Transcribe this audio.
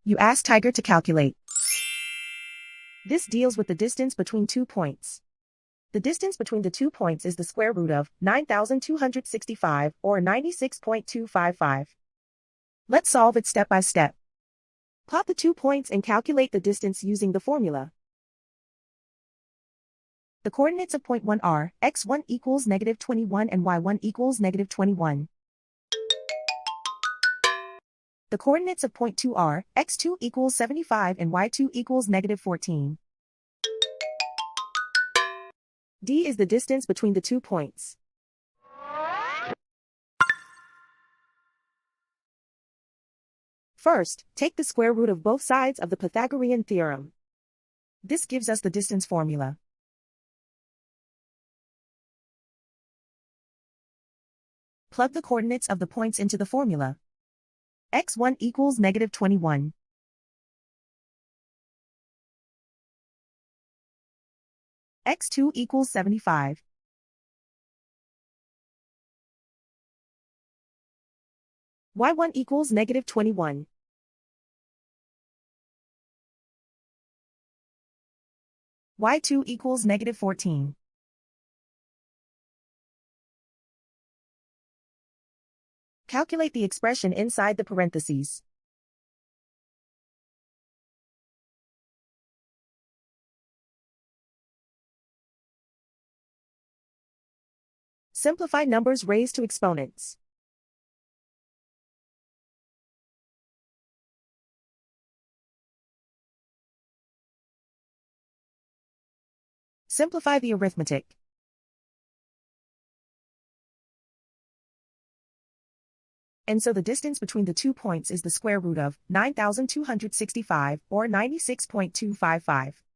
You ask Tiger to calculate. This deals with the distance between 2 points. The distance between the 2 points is the square root of 9,265 or 96.255. Let's solve it step by step. Plot the 2 points and calculate the distance using the formula. The coordinates of point 1 are x1 equals -21 and y1 equals -21. The coordinates of point 2 are x2 equals 75 and y2 equals -14. D is the distance between the 2 points. First, take the square root of both sides of the Pythagorean theorem. This gives us the distance formula. Plug the coordinates of the points into the formula. x1 equals -21. x2 equals 75. y1 equals -21. y2 equals -14. Calculate the expression inside the parentheses. Simplify numbers raised to exponents. Simplify the arithmetic. And so the distance between the 2 points is the square root of 9,265 or 96.255.